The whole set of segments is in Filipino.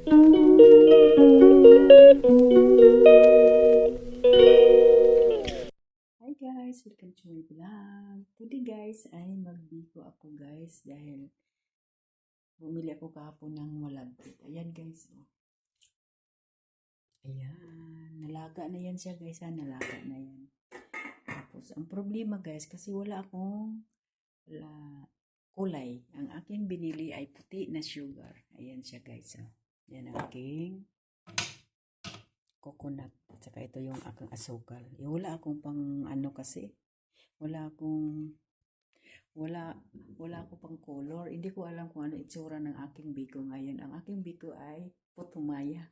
Hi guys, welcome to my vlog. Today guys ay magbiko ako guys dahil bumili ako kahapon ng malagkit. Ayan guys, oh. Ayan, nalaga na yan siya guys, ha? Nalaga na yan. Tapos ang problema guys kasi wala akong kulay. Ang aking binili ay puti na sugar. Ayan siya guys, oh. Yan ang aking coconut. At saka ito yung aking asukal. Wala akong pang ano kasi. Wala akong wala ako pang color. Hindi ko alam kung ano itsura ng aking biko ngayon. Ang aking biko ay putumaya.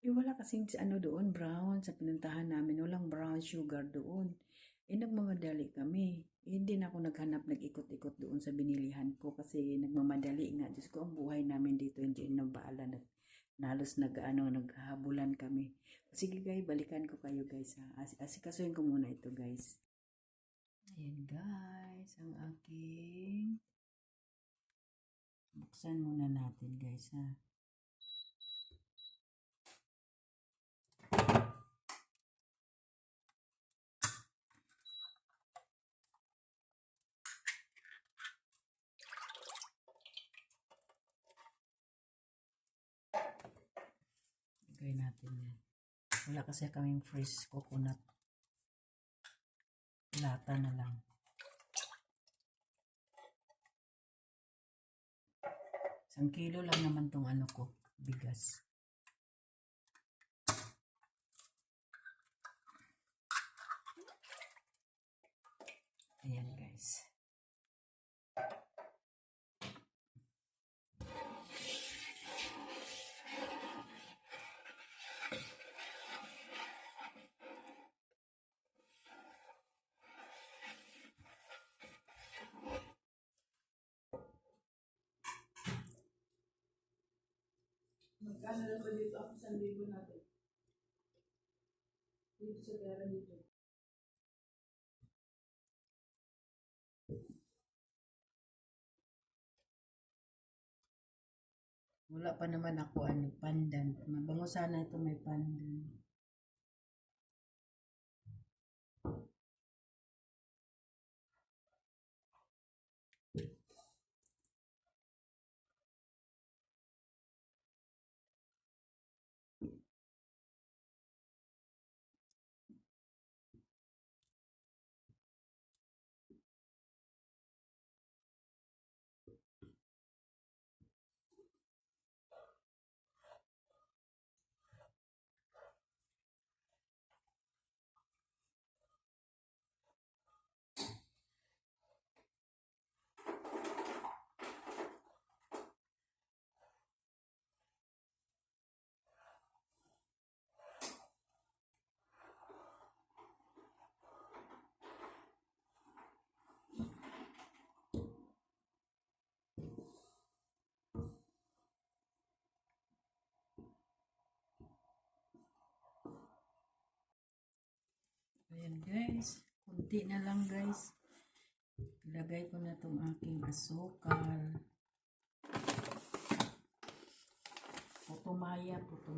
Wala kasing ano doon, brown. Sa pinuntahan namin, walang brown sugar doon. Nagmamadali kami. Hindi na ako naghanap, nag-ikot-ikot doon sa binilihan ko kasi nagmamadali nga. Diyos ko, ang buhay namin dito, hindi nabaala. Nalos naghahabulan kami. Sige guys, balikan ko kayo guys, ha. Asikasuhin ko muna ito guys. Ayan guys, ang aking buksan muna natin guys, ha. Lagay natin yan. Wala kasi kaming fresh coconut. Lata na lang. Isang kilo lang naman tong ano ko, bigas. Ayan guys. Magkano lang ba dito ako sa libo natin? Dito sa pera dito. Wala pa naman ako pandan. Mabango sana ito may pandan. Ayan guys, kunti na lang guys. Ilagay ko na itong aking asukal. Putumaya ito po.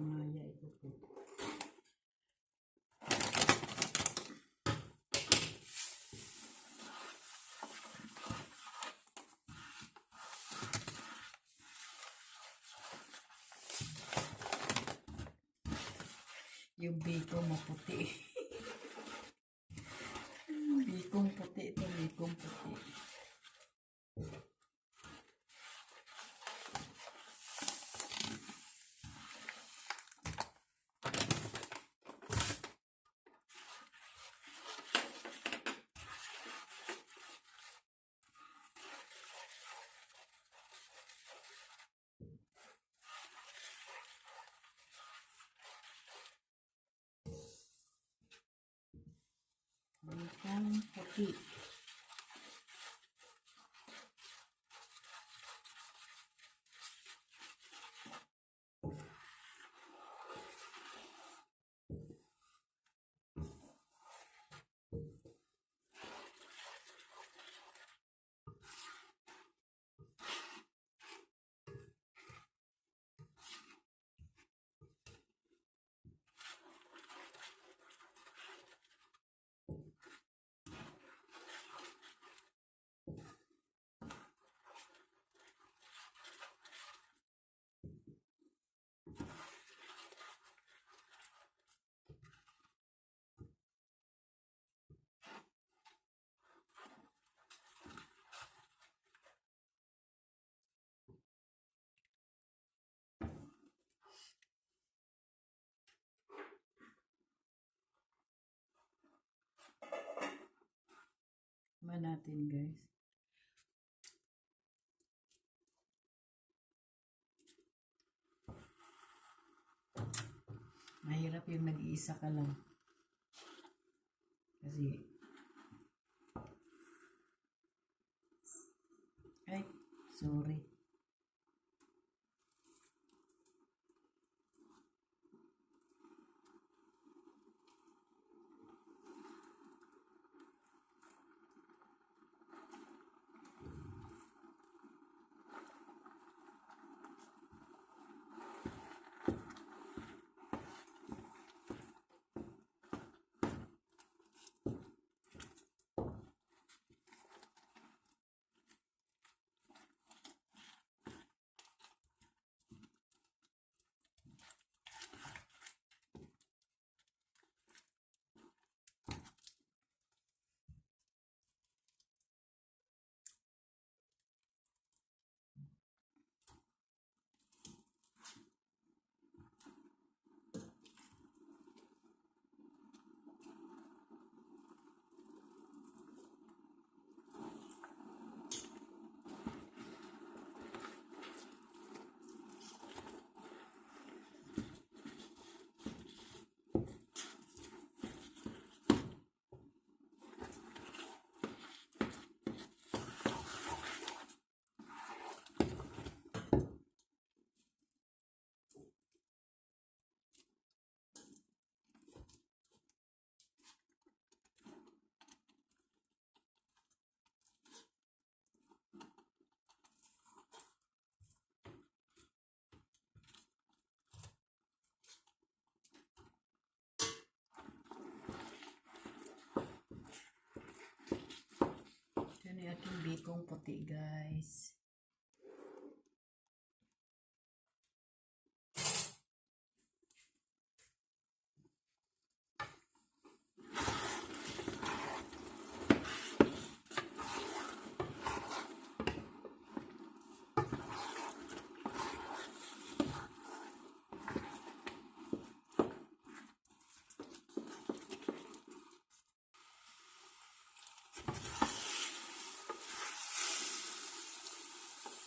Yung biko maputi. Bikong puti ito, bikong puti. Bikong puti. Tikman natin guys. Mahirap yung nag-iisa ka lang. Kasi, ay, sorry. Yan yung aking bikong puti guys.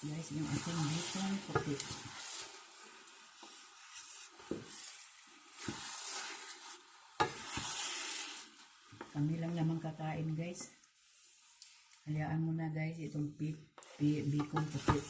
Guys, yung ating bikong puti. Kami lang naman kakain guys. Hayaan mo na guys itong bikong puti.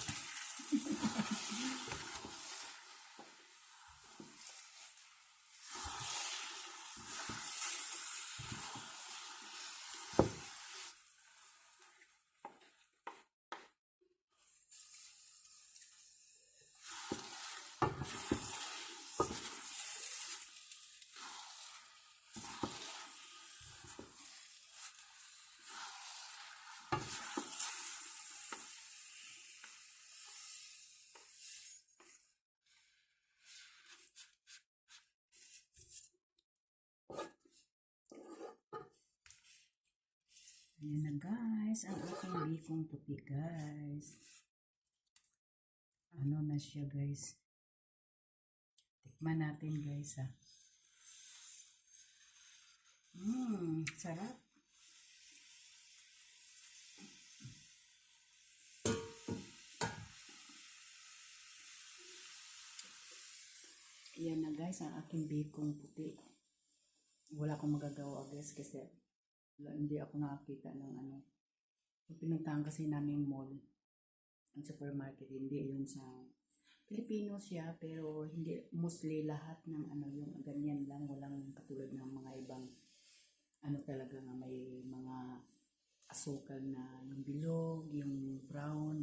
Ayan na guys, ang aking bikong puti guys. Ano na siya guys. Tikman natin guys ha. Sarap. Ayan na guys, ang aking bikong puti. Wala akong magagawa guys kasi hindi ako nakakita ng ano. Pinuntahan kasi namin mall, ang supermarket, hindi yun sa Pilipino siya pero hindi mostly lahat ng ano yung ganyan lang, walang katulad ng mga ibang ano talaga nga may mga asukal na yung bilog, yung brown.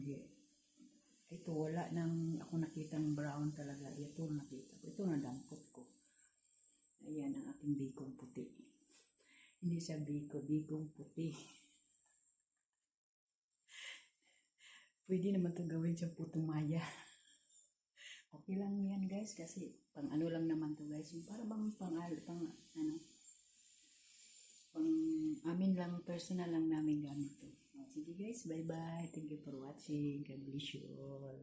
Ito wala nang ako nakitang brown talaga. Ito nakita ko. Ito na dampot ko. Ayan ang ating bikong puti. Hindi siya bikong puti. Pwede naman itong gawin siyang putong maya. Okay lang yan guys kasi pang ano lang naman to guys. Yung para bang pang amin lang, personal lang namin gamit to. Sige guys, bye bye. Thank you for watching. God bless you all.